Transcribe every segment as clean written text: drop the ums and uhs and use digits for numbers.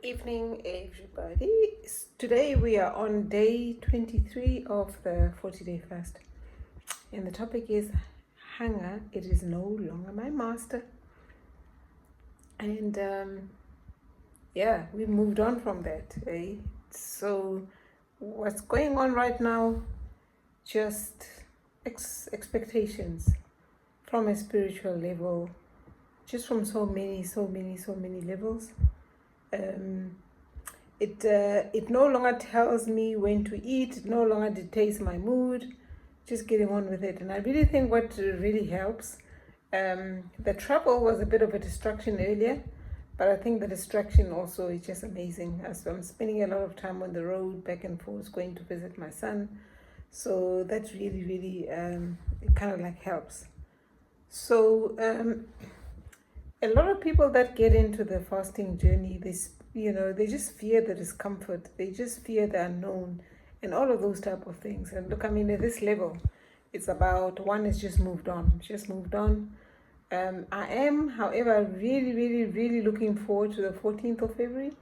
Evening, everybody. Today we are on day 23 of the 40-day fast, and the topic is hunger. It is no longer my master. And we moved on from that. So, what's going on right now? Just expectations from a spiritual level, just from so many levels. It no longer tells me when to eat. It no longer dictates my mood. Just getting on with it. And I really think what really helps, the travel was a bit of a distraction earlier, but I think the distraction also is just amazing. So I'm spending a lot of time on the road, back and forth, going to visit my son. So that really it kind of like helps. So a lot of people that get into the fasting journey, they just fear the discomfort. They just fear the unknown and all of those type of things. And look, I mean, at this level, it's about one is just moved on. I am, however, really looking forward to the 14th of February.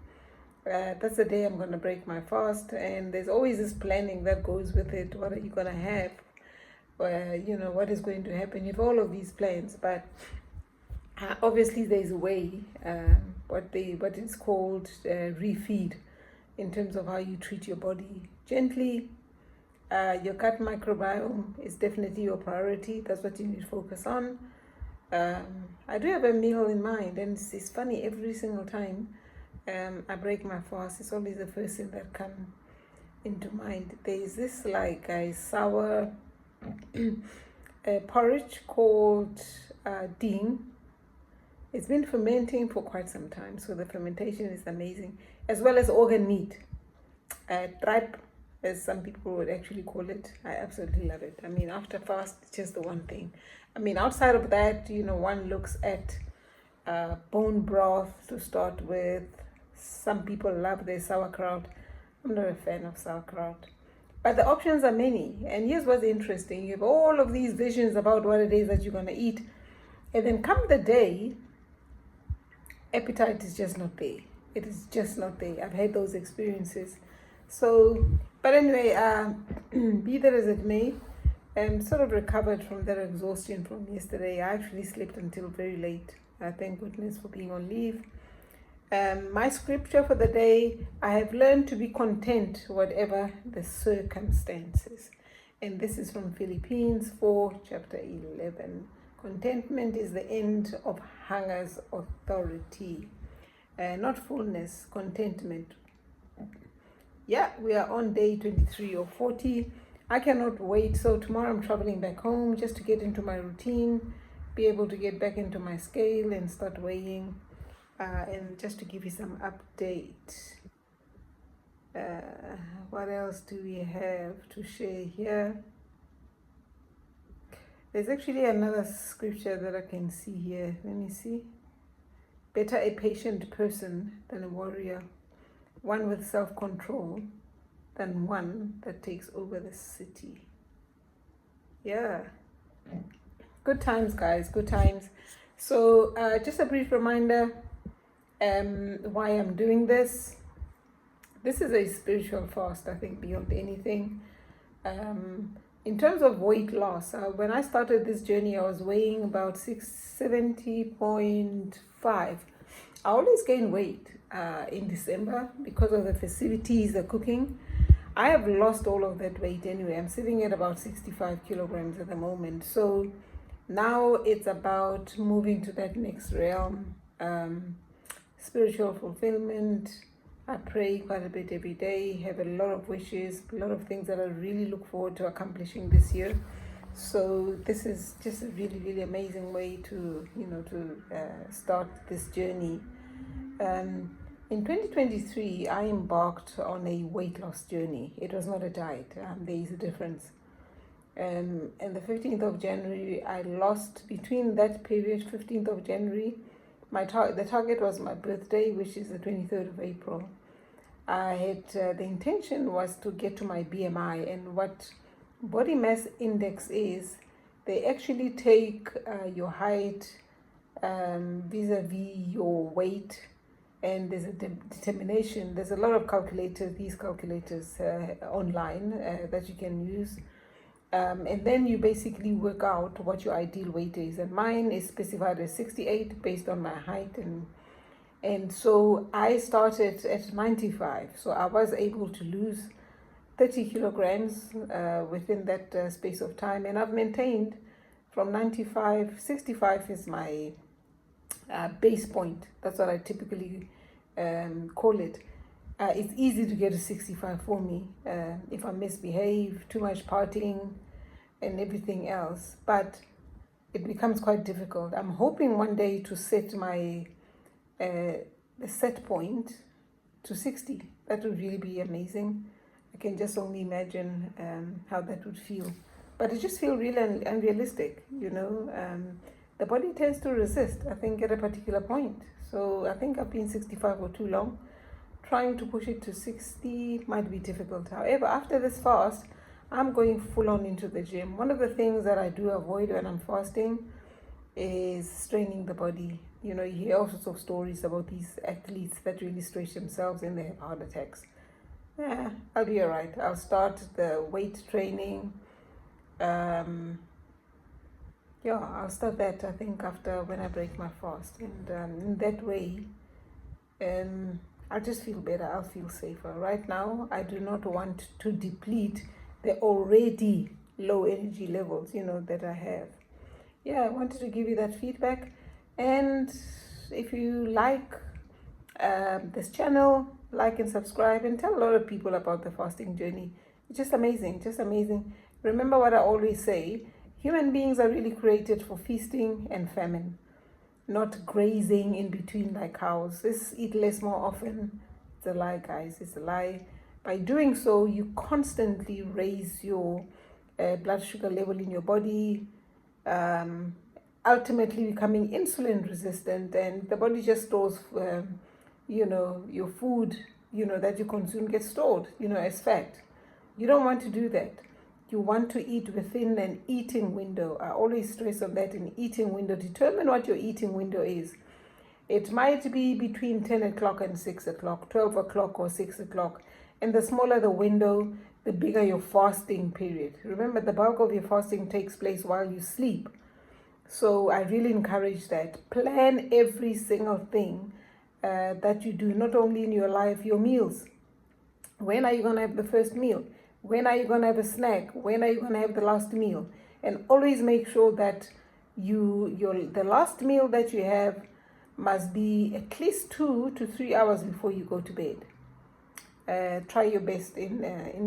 That's the day I'm going to break my fast. And there's always this planning that goes with it. What are you going to have? What is going to happen? You have all of these plans, but obviously there's a way, what is called refeed, in terms of how you treat your body gently. Your gut microbiome is definitely your priority. That's what you need to focus on. I do have a meal in mind, and it's funny, every single time I break my fast, it's always the first thing that comes into mind. There's this like a sour porridge called ding. It's been fermenting for quite some time, so the fermentation is amazing, as well as organ meat. Tripe, as some people would actually call it. I absolutely love it. I mean, after fast, it's just the one thing. I mean, outside of that, one looks at bone broth to start with. Some people love their sauerkraut. I'm not a fan of sauerkraut. But the options are many. And here's what's interesting. You have all of these visions about what it is that you're going to eat. And then come the day, appetite is just not there. It is just not there. I've had those experiences. So, but anyway, be that as it may, I'm sort of recovered from that exhaustion from yesterday. I actually slept until very late. Thank goodness for being on leave. My scripture for the day, I have learned to be content whatever the circumstances. And this is from Philippians 4, chapter 11. Contentment is the end of hunger's authority. Not fullness, contentment. Yeah, we are on day 23 or 40. I cannot wait. So tomorrow I'm traveling back home just to get into my routine, be able to get back into my scale and start weighing. And just to give you some update. What else do we have to share here? There's actually another scripture that I can see here. Let me see. Better a patient person than a warrior, one with self-control than one that takes over the city. Yeah. Good times, guys. Good times. So just a brief reminder why I'm doing this. This is a spiritual fast, I think, beyond anything. In terms of weight loss, when I started this journey, I was weighing about 670.5. I always gain weight in December because of the festivities, the cooking. I have lost all of that weight anyway. I'm sitting at about 65 kilograms at the moment. So now it's about moving to that next realm. Spiritual fulfillment. I pray quite a bit every day, have a lot of wishes, a lot of things that I really look forward to accomplishing this year. So this is just a really amazing way to start this journey. In 2023, I embarked on a weight loss journey. It was not a diet. There is a difference. And the 15th of January, I lost, between that period, 15th of January, the target was my birthday, which is the 23rd of April. I had the intention was to get to my BMI, and what body mass index is, they actually take your height vis-a-vis your weight and there's a determination. There's a lot of these calculators online that you can use. And then you basically work out what your ideal weight is. And mine is specified as 68 based on my height. And so I started at 95. So I was able to lose 30 kilograms within that space of time. And I've maintained from 95, 65 is my base point. That's what I typically call it. It's easy to get to 65 for me if I misbehave, too much partying and everything else, but it becomes quite difficult. I'm hoping one day to set my the set point to 60. That would really be amazing. I can just only imagine how that would feel, but it just feels real and unrealistic, you know. The body tends to resist, I think, at a particular point. So I think I've been 65 for too long. Trying to push it to 60 might be difficult. However, after this fast, I'm going full on into the gym. One of the things that I do avoid when I'm fasting is straining the body. You know, you hear all sorts of stories about these athletes that really stretch themselves and they have heart attacks. Yeah, I'll be all right. I'll start the weight training. I'll start that, I think, after when I break my fast. And in that way, I'll just feel better. I'll feel safer. Right now, I do not want to deplete the already low energy levels, you know, that I have. Yeah, I wanted to give you that feedback. And if you like this channel, like and subscribe and tell a lot of people about the fasting journey. It's just amazing, just amazing. Remember what I always say, human beings are really created for feasting and famine, not grazing in between like cows. Let's eat less more often. It's a lie, guys. It's a lie. By doing so, you constantly raise your blood sugar level in your body, ultimately becoming insulin resistant, and the body just stores, your food, that you consume gets stored, as fat. You don't want to do that. You want to eat within an eating window. I always stress on that, an eating window. Determine what your eating window is. It might be between 10 o'clock and 6 o'clock, 12 o'clock or 6 o'clock. And the smaller the window, the bigger your fasting period. Remember, the bulk of your fasting takes place while you sleep. So I really encourage that. Plan every single thing that you do, not only in your life, your meals. When are you going to have the first meal? When are you going to have a snack? When are you going to have the last meal? And always make sure that the last meal that you have must be at least 2 to 3 hours before you go to bed. Try your best in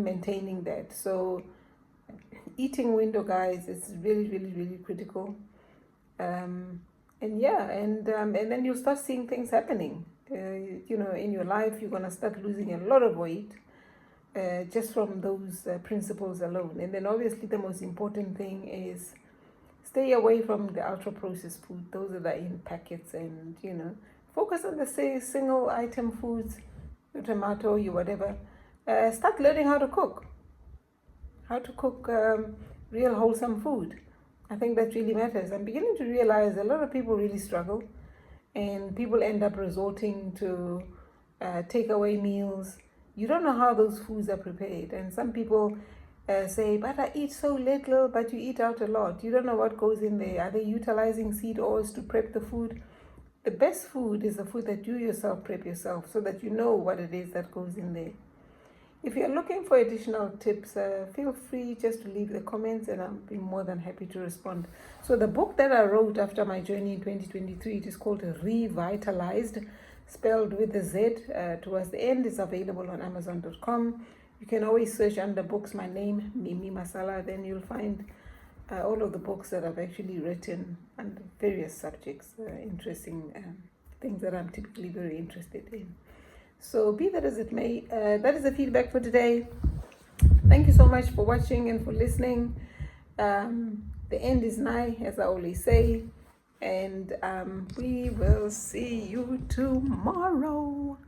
maintaining that. So eating window, guys, is really, really, really critical. And then you'll start seeing things happening. In your life, you're going to start losing a lot of weight just from those principles alone. And then obviously the most important thing is stay away from the ultra processed food, those that are in packets, and focus on the single item foods, your tomato, your whatever. Start learning how to cook real wholesome food. I think that really matters. I'm beginning to realize a lot of people really struggle, and people end up resorting to takeaway meals. You don't know how those foods are prepared, and some people say, but I eat so little, but you eat out a lot. You don't know what goes in there. Are they utilizing seed oils to prep the food? The best food is the food that you yourself prep yourself, so that you know what it is that goes in there. If you're looking for additional tips, feel free just to leave the comments, and I'll be more than happy to respond. So the book that I wrote after my journey in 2023, it is called Revitalized, spelled with a Z towards the end. It's available on Amazon.com. You can always search under books my name, Mimi Masala, then you'll find all of the books that I've actually written on various subjects, interesting things that I'm typically very interested in. So be that as it may, that is the feedback for today. Thank you so much for watching and for listening. The end is nigh, as I always say, and we will see you tomorrow.